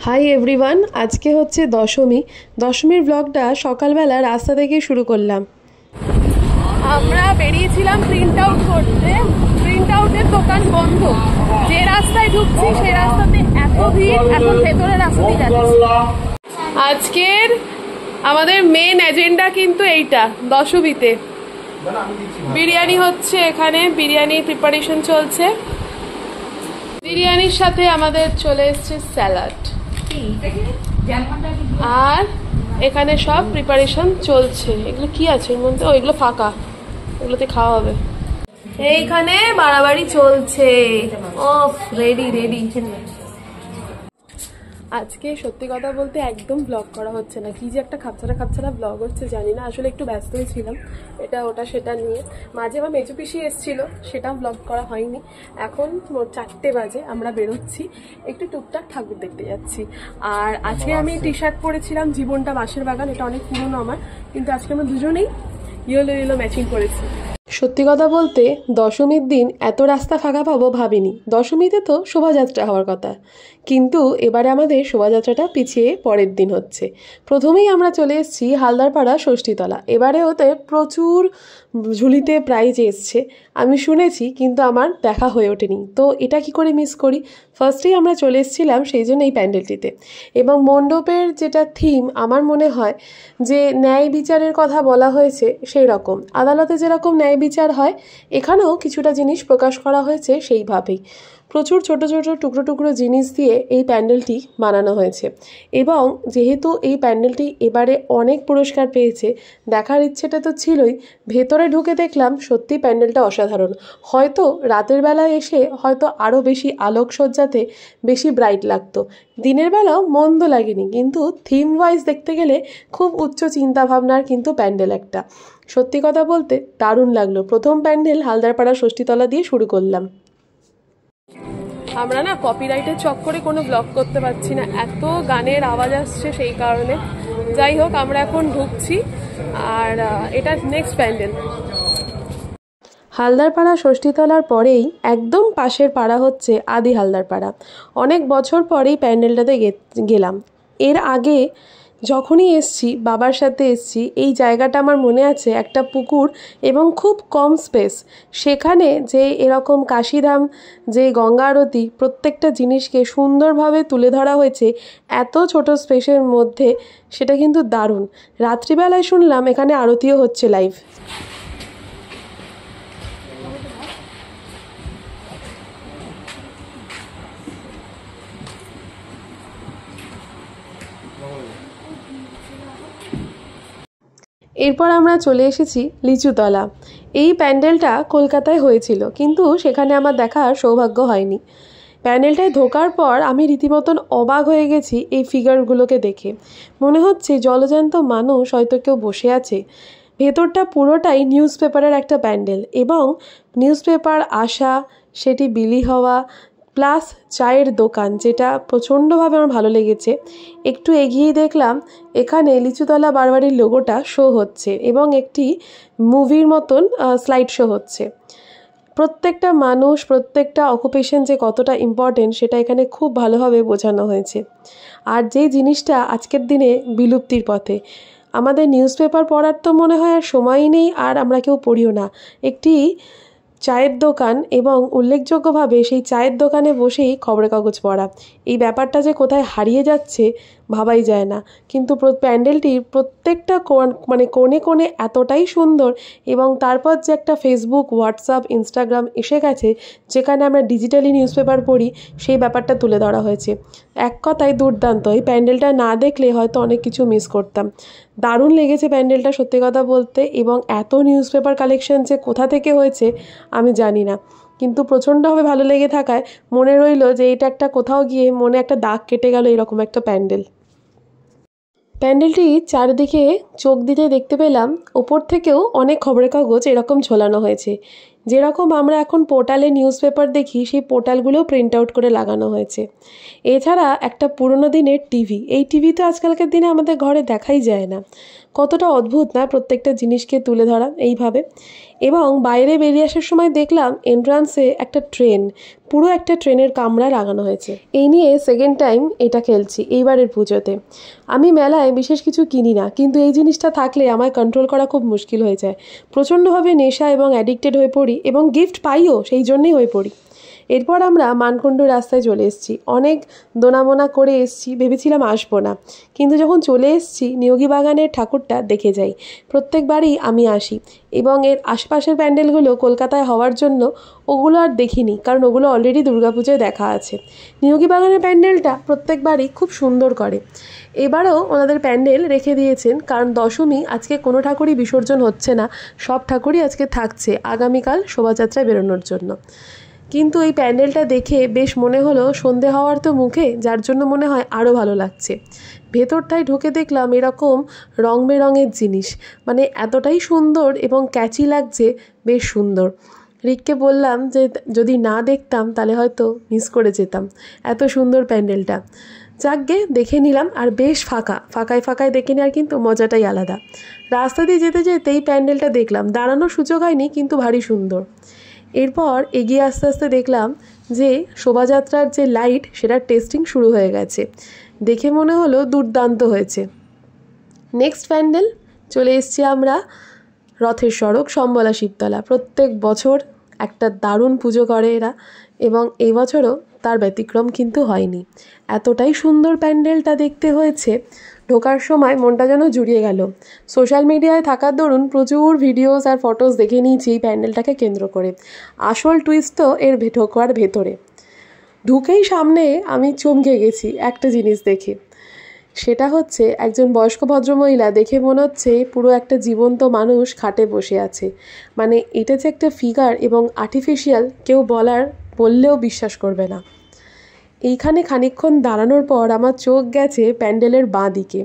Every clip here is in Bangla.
হাই এভরিওয়ান, আজকে হচ্ছে দশমীর ব্লগটা সকালবেলা রাস্তা থেকে শুরু করলাম। আমরা বেরিয়েছিলাম প্রিন্ট আউট করতে। প্রিন্ট আউটের দোকান বন্ধ। যে রাস্তায় ঢুকছি সেই রাস্তাতে এত ভিড়, এখন ভেতরের রাস্তাতেই যাচ্ছি। আজকের আমাদের মেন এজেন্ডা কিন্তু এইটা, দশমীতে বিরিয়ানি হচ্ছে। এখানে বিরিয়ানি প্রিপারেশন চলছে। বিরিয়ানির সাথে আমাদের চলে এসছে স্যালাড, আর এখানে সব প্রিপারেশন চলছে। এগুলো কি আছে এর মধ্যে? এগুলো ফাঁকা, এগুলোতে খাওয়া হবে। এইখানে বাড়াবাড়ি চলছে। Ready ready. আজকে সত্যি কথা বলতে একদম ব্লগ করা হচ্ছে না। কি যে একটা খাপছাড়া ব্লগ হচ্ছে জানি না। আসলে একটু ব্যস্ত হয়েছিলাম এটা ওটা সেটা নিয়ে। মাঝে আমার মেজো পিসি এসেছিল, সেটাও ব্লগ করা হয়নি। এখন 4টে বাজে, আমরা বেরোচ্ছি, একটু টুকটাক ঠাকুর দেখতে যাচ্ছি। আর আজকে আমি টি শার্ট পরেছিলাম জীবনটা বাঁশের বাগান, এটা অনেক পুরনো আমার, কিন্তু আজকে আমরা দুজনেই ইয়েলো ম্যাচিং করেছি। সত্যি কথা বলতে দশমীর দিন এত রাস্তা ফাঁকা পাবো ভাবিনি। দশমীতে তো শোভাযাত্রা হওয়ার কথা, কিন্তু এবারে আমাদের শোভাযাত্রাটা পিছিয়ে পরের দিন হচ্ছে। প্রথমেই আমরা চলে এসেছি হালদারপাড়া ষষ্ঠীতলা। এবারে ওতে প্রচুর ঝুলিতে প্রাইজ এসছে আমি শুনেছি, কিন্তু আমার দেখা হয়ে ওঠেনি। তো এটা কি করে মিস করি। ফার্স্টেই আমরা চলে এসেছিলাম সেই জন্য এই প্যান্ডেলটিতে। এবং মণ্ডপের যেটা থিম, আমার মনে হয় যে ন্যায় বিচারের কথা বলা হয়েছে সেই রকম। আদালতে যেরকম ন্যায় বিচার হয়, এখানেও কিছুটা জিনিস প্রকাশ করা হয়েছে সেইভাবেই। প্রচুর ছোট ছোট টুকরো জিনিস দিয়ে এই প্যান্ডেলটি বানানো হয়েছে। এবং যেহেতু এই প্যান্ডেলটি এবারে অনেক পুরস্কার পেয়েছে, দেখার ইচ্ছেটা তো ছিলই। ভেতরে ঢুকে দেখলাম সত্যি প্যান্ডেলটা অসাধারণ। হয়তো রাতের বেলায় এসে হয়তো আরও বেশি আলোকসজ্জাতে বেশি ব্রাইট লাগতো। দিনের বেলাও মন্দ লাগেনি, কিন্তু থিম ওয়াইজ দেখতে গেলে খুব উচ্চ চিন্তাভাবনার কিন্তু প্যান্ডেল একটা। সত্যি কথা বলতে দারুণ লাগলো। প্রথম প্যান্ডেল হালদারপাড়া ষষ্ঠীতলা দিয়ে শুরু করলাম। আমরা না কপিরাইটের চক্করে কোনো ব্লগ করতে পারছি না, এত গানের আওয়াজ আসছে সেই কারণে। যাই হোক, আমরা এখন ঢুকছি, আর এটা নেক্সট প্যান্ডেল। হালদারপাড়া ষষ্ঠীতলার পরেই একদম পাশের পাড়া হচ্ছে আদি হালদারপাড়া। অনেক বছর পরেই প্যান্ডেলটাতে গেলাম। এর আগে যখনই এসছি, বাবার সাথে এসছি, এই জায়গাটা আমার মনে আছে, একটা পুকুর এবং খুব কম স্পেস। সেখানে যে এরকম কাশিধাম, যে গঙ্গা আরতি, প্রত্যেকটা জিনিসকে সুন্দরভাবে তুলে ধরা হয়েছে এত ছোট স্পেসের মধ্যে, সেটা কিন্তু দারুণ। রাত্রিবেলায় শুনলাম এখানে আরতিও হচ্ছে লাইভ। এরপর আমরা চলে এসেছি লিচুতলা। এই প্যান্ডেলটা কলকাতায় হয়েছিল, কিন্তু সেখানে আমার দেখার সৌভাগ্য হয়নি। প্যান্ডেলটায় ঢোকার পর আমি রীতিমতন অবাক হয়ে গেছি এই ফিগারগুলোকে দেখে। মনে হচ্ছে জলজ্যান্ত মানুষ হয়তো কেউ বসে আছে। ভেতরটা পুরোটাই নিউজ পেপারের একটা প্যান্ডেল, এবং নিউজ পেপার আসা, সেটি বিলি হওয়া, প্লাস চায়ের দোকান, যেটা প্রচণ্ডভাবে আমার ভালো লেগেছে। একটু এগিয়েই দেখলাম এখানে লিচুতলা বারবাড়ির লোগোটা শো হচ্ছে, এবং একটি মুভির মতন স্লাইড শো হচ্ছে। প্রত্যেকটা মানুষ, প্রত্যেকটা অকুপেশন যে কতটা ইম্পর্টেন্ট, সেটা এখানে খুব ভালোভাবে বোঝানো হয়েছে। আর যে জিনিসটা আজকের দিনে বিলুপ্তির পথে, আমাদের নিউজ পেপার পড়ার তো মনে হয় আর সময়ই নেই, আর আমরা কেউ পড়িও না। একটি চায়ের দোকান, এবং উল্লেখযোগ্যভাবে সেই চায়ের দোকানে বসেই খবরের কাগজ পড়া, এই ব্যাপারটা যে কোথায় হারিয়ে যাচ্ছে ভাবাই যায় না। কিন্তু প্যান্ডেলটির প্রত্যেকটা কোণে কোণে এতটাই সুন্দর, এবং তারপর যে একটা ফেসবুক, হোয়াটসঅ্যাপ, ইনস্টাগ্রাম এসে গেছে, যেখানে আমরা ডিজিটালি নিউজ পেপার পড়ি, সেই ব্যাপারটা তুলে ধরা হয়েছে। এক কথায় দুর্দান্ত। এই প্যান্ডেলটা না দেখলে হয়তো অনেক কিছু মিস করতাম। দারুণ লেগেছে প্যান্ডেলটা সত্যি কথা বলতে। এবং এত নিউজ পেপার কালেকশন যে কোথা থেকে হয়েছে আমি জানি না, কিন্তু প্রচণ্ডভাবে ভালো লেগে থাকায় মনে রইল যে এটা একটা কোথাও গিয়ে মনে একটা দাগ কেটে গেল, এরকম একটা প্যান্ডেল। প্যান্ডেলটি চারিদিকে চোখ দিতে দেখতে পেলাম ওপর থেকেও অনেক খবরের কাগজ এরকম ঝোলানো হয়েছে। যেরকম আমরা এখন পোর্টালে নিউজ পেপার দেখি, সেই পোর্টালগুলোও প্রিন্ট আউট করে লাগানো হয়েছে। এছাড়া একটা পুরনো দিনের টিভি, এই টিভি তো আজকালকার দিনে আমাদের ঘরে দেখাই যায় না। কতটা অদ্ভুত না প্রত্যেকটা জিনিসকে তুলে ধরা এইভাবে। এবং বাইরে বেরিয়ে আসার সময় দেখলাম এন্ট্রান্সে একটা ট্রেন, পুরো একটা ট্রেনের কামরা লাগানো হয়েছে। এই নিয়ে সেকেন্ড টাইম এটা খেলছি এইবারের পুজোতে। আমি মেলায় বিশেষ কিছু কিনি না, কিন্তু এই জিনিসটা থাকলে আমায় কন্ট্রোল করা খুব মুশকিল হয়ে যায়। প্রচণ্ডভাবে নেশা এবং অ্যাডিক্টেড হয়ে পড়ি এবং গিফট পাইও, সেই জন্যেই হয়ে পড়ি। এরপর আমরা মানকুণ্ডু রাস্তায় চলে এসেছি। অনেক দোনামোনা করে এসেছি, ভেবেছিলাম আসবো না, কিন্তু যখন চলে এসেছি নিয়োগী বাগানের ঠাকুরটা দেখে যাই। প্রত্যেকবারই আমি আসি এবং এর আশেপাশের প্যান্ডেলগুলো কলকাতায় হওয়ার জন্য ওগুলো আর দেখিনি, কারণ ওগুলো অলরেডি দুর্গাপুজোয় দেখা আছে। নিয়োগী বাগানের প্যান্ডেলটা প্রত্যেকবারই খুব সুন্দর করে। এবারও ওনাদের প্যান্ডেল রেখে দিয়েছেন, কারণ দশমী আজকে কোনো ঠাকুরই বিসর্জন হচ্ছে না, সব ঠাকুরই আজকে থাকছে আগামীকাল শোভাযাত্রায় বেরোনোর জন্য। কিন্তু এই প্যান্ডেলটা দেখে বেশ মনে হলো সন্ধে হওয়ার তো মুখে, যার জন্য মনে হয় আরও ভালো লাগছে। ভেতরটায় ঢুকে দেখলাম এরকম রং বেরঙের জিনিস, মানে এতটাই সুন্দর এবং ক্যাচি লাগছে, বেশ সুন্দর। রিককে বললাম যে যদি না দেখতাম তাহলে হয়তো মিস করে যেতাম এত সুন্দর প্যান্ডেলটা। যাকগে দেখে নিলাম, আর বেশ ফাঁকায় দেখে নেওয়ার কিন্তু মজাটাই আলাদা। রাস্তা দিয়ে যেতে যেতেই প্যান্ডেলটা দেখলাম, দাঁড়ানোর সুযোগ হয়নি, কিন্তু ভারী সুন্দর। এরপর এগিয়ে আস্তে আস্তে দেখলাম যে শোভাযাত্রার যে লাইট সেটার টেস্টিং শুরু হয়ে গেছে। দেখে মনে হলো দুর্দান্ত হয়েছে। নেক্সট প্যান্ডেল চলে এসেছি আমরা রথের সড়ক সম্বলা শিবতলা। প্রত্যেক বছর একটা দারুণ পুজো করে এরা, এবং এই বছরও তার ব্যতিক্রম কিন্তু হয়নি। এতটাই সুন্দর প্যান্ডেলটা দেখতে হয়েছে, ঢোকার সময় মনটা যেন জুড়িয়ে গেল। সোশ্যাল মিডিয়ায় থাকার দরুন প্রচুর ভিডিওস আর ফটোস দেখে নিয়েছি এই প্যান্ডেলটাকে কেন্দ্র করে। আসল টুইস্ট তো এর ঢোকার ভেতরে। ঢুকেই সামনে আমি চমকে গেছি একটা জিনিস দেখে। সেটা হচ্ছে একজন বয়স্ক ভদ্রমহিলা, দেখে মনে হচ্ছে পুরো একটা জীবন্ত মানুষ খাটে বসে আছে। মানে এটা যে একটা ফিগার এবং আর্টিফিশিয়াল, কেউ বললেও বিশ্বাস করবে না। এইখানে খানিকক্ষণ দাঁড়ানোর পর আমার চোখ গেছে প্যান্ডেলের বাঁ দিকে।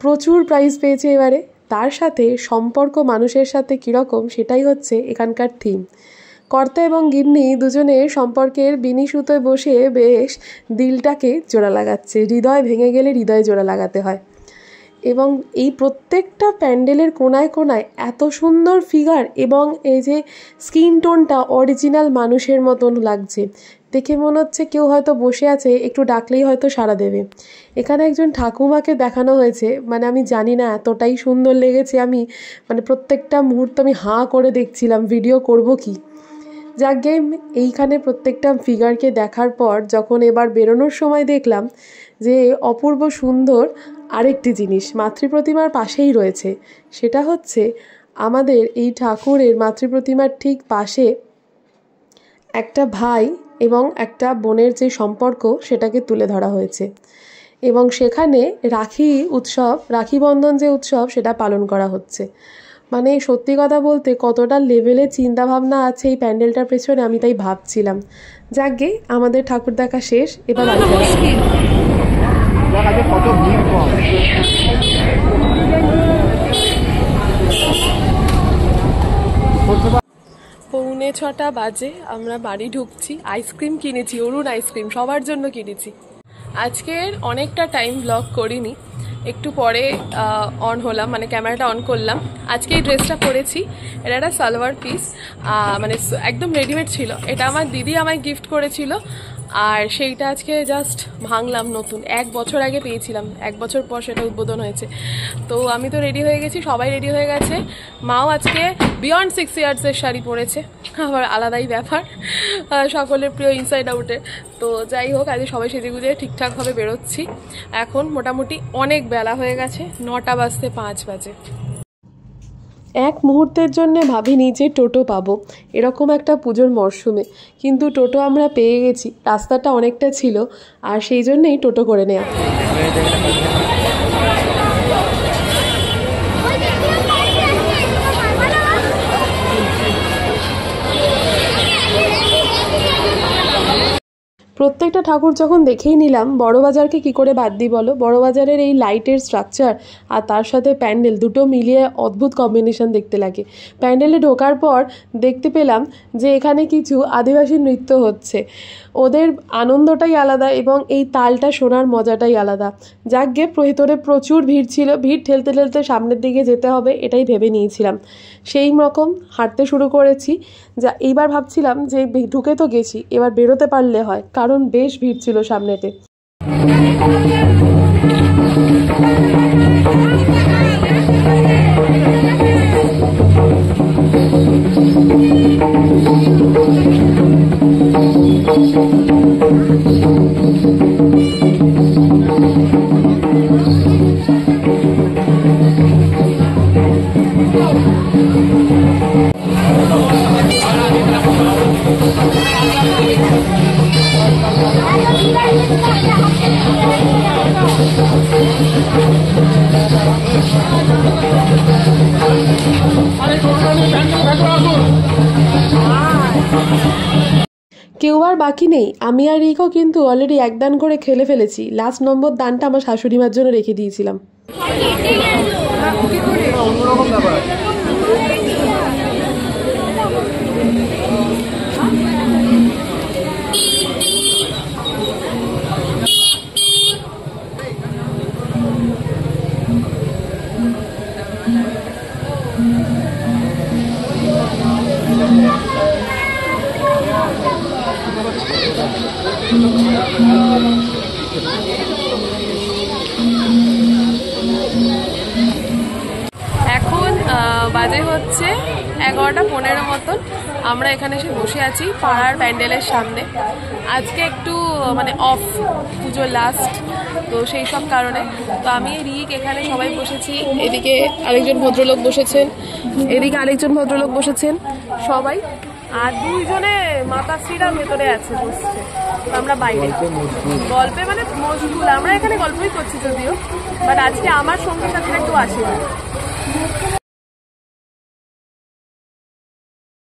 প্রচুর প্রাইজ পেয়েছে এবারে, তার সাথে সম্পর্ক মানুষের সাথে কীরকম সেটাই হচ্ছে এখানকার থিম। কর্তা এবং গিন্নি দুজনে সম্পর্কের বিনি সুতোয় বসে বেশ দিলটাকে জোড়া লাগাচ্ছে। হৃদয় ভেঙে গেলে হৃদয়ে জোড়া লাগাতে হয়। এবং এই প্রত্যেকটা প্যান্ডেলের কোনায় কোনায় এত সুন্দর ফিগার, এবং এই যে স্কিন টোনটা অরিজিনাল মানুষের মতন লাগছে। দেখে মনে হচ্ছে কেউ হয়তো বসে আছে, একটু ডাকলেই হয়তো সাড়া দেবে। এখানে একজন ঠাকুমাকে দেখানো হয়েছে, মানে আমি জানি না এতটাই সুন্দর লেগেছে। আমি প্রত্যেকটা মুহূর্ত আমি হাঁ করে দেখছিলাম ভিডিও করব কি। যাকে এইখানে প্রত্যেকটা ফিগারকে দেখার পর যখন এবার বেরোনোর সময় দেখলাম যে অপূর্ব সুন্দর আরেকটি জিনিস মাতৃপ্রতিমার পাশেই রয়েছে। সেটা হচ্ছে আমাদের এই ঠাকুরের মাতৃপ্রতিমার ঠিক পাশে একটা ভাই এবং একটা বোনের যে সম্পর্ক সেটাকে তুলে ধরা হয়েছে, এবং সেখানে রাখি বন্ধন যে উৎসব সেটা পালন করা হচ্ছে। মানে সত্যি কথা বলতে কতটা লেভেলে চিন্তাভাবনা আছে এই প্যান্ডেলটার পেছনে, আমি তাই ভাবছিলাম। যাকগে আমাদের ঠাকুর দেখা শেষ, এবার পৌনে 6টা বাজে, আমরা বাড়ি ঢুকছি। আইসক্রিম কিনেছি, অরুণ আইসক্রিম সবার জন্য কিনেছি। আজকের অনেকটা টাইম ব্লগ করিনি, একটু পরে অন হলাম, মানে ক্যামেরাটা অন করলাম। আজকে এই ড্রেসটা পরেছি, এটা একটা সালোয়ার পিস, মানে একদম রেডিমেড ছিল। এটা আমার দিদি আমায় গিফট করেছিল, আর সেইটা আজকে জাস্ট ভাঙলাম। নতুন 1 বছর আগে পেয়েছিলাম, 1 বছর পর সেটা উদ্বোধন হয়েছে। তো আমি তো রেডি হয়ে গেছি, সবাই রেডি হয়ে গেছে। মাও আজকে বিয়ন্ড 6 ইয়ার্সের শাড়ি পরেছে, আবার আলাদাই ব্যাপার, সকলের প্রিয় ইনসাইড আউটের। তো যাই হোক, আজকে সবাই সেজেগুজে ঠিকঠাকভাবে বেরোচ্ছি। এখন মোটামুটি অনেক বেলা হয়ে গেছে, 9টা বাজতে 5 বাজে। এক মুহূর্তের জন্য ভাবিনি যে টোটো পাবো এরকম একটা পুজোর মরশুমে, কিন্তু টোটো আমরা পেয়ে গেছি। রাস্তাটা অনেকটা ছিল, আর সেই জন্যই টোটো করে নেওয়া। প্রত্যেকটা ঠাকুর যখন দেখেই নিলাম, বড়বাজারকে কি করে বাদ দিই বলো? বড়বাজারের এই লাইটের স্ট্রাকচার আর তার সাথে প্যান্ডেল দুটো মিলিয়ে অদ্ভুত কম্বিনেশন দেখতে লাগে। প্যান্ডেলে ঢোকার পর দেখতে পেলাম যে এখানে কিছু আদিবাসী নৃত্য হচ্ছে। ওদের আনন্দটাই আলাদা এবং এই তালটা শোনার মজাটাই আলাদা। যাকগে, ভেতরে প্রচুর ভিড় ছিল, ভিড় ঠেলতে ঠেলতে সামনের দিকে যেতে হবে এটাই ভেবে নিয়েছিলাম। সেই রকম হাঁটতে শুরু করেছি। যা এইবার ভাবছিলাম যে ঢুকে তো গেছি, এবার বেরোতে পারলে হয়, কারণ বেশ ভিড় ছিল সামনেতে। কেউ আর বাকি নেই। আমি আর রিকো কিন্তু অলরেডি এক দান করে খেলে ফেলেছি। লাস্ট নম্বর দানটা আমার শাশুড়ি মার জন্য রেখে দিয়েছিলাম। এখন বাজে হচ্ছে 11:15 মতন। আমরা এখানে এসে বসে আছি পাড়ার প্যান্ডেলের সামনে। আজকে একটু মানে অফ, পুজোর লাস্ট, তো সেই সব কারণে তো আমি রিক এখানে সবাই বসেছি। এদিকে আরেকজন ভদ্রলোক বসেছেন, এদিকে আরেকজন ভদ্রলোক বসেছেন, সবাই। আর দুইজনে মাতাশ্রীরা ভেতরে আছে বসছে, আমরা বাইরে গল্পে মানে মশগুল। আমরা এখানে গল্পই করছি যদিও, বাট আজকে আমার সঙ্গী সাথীরা একটু আসেনি।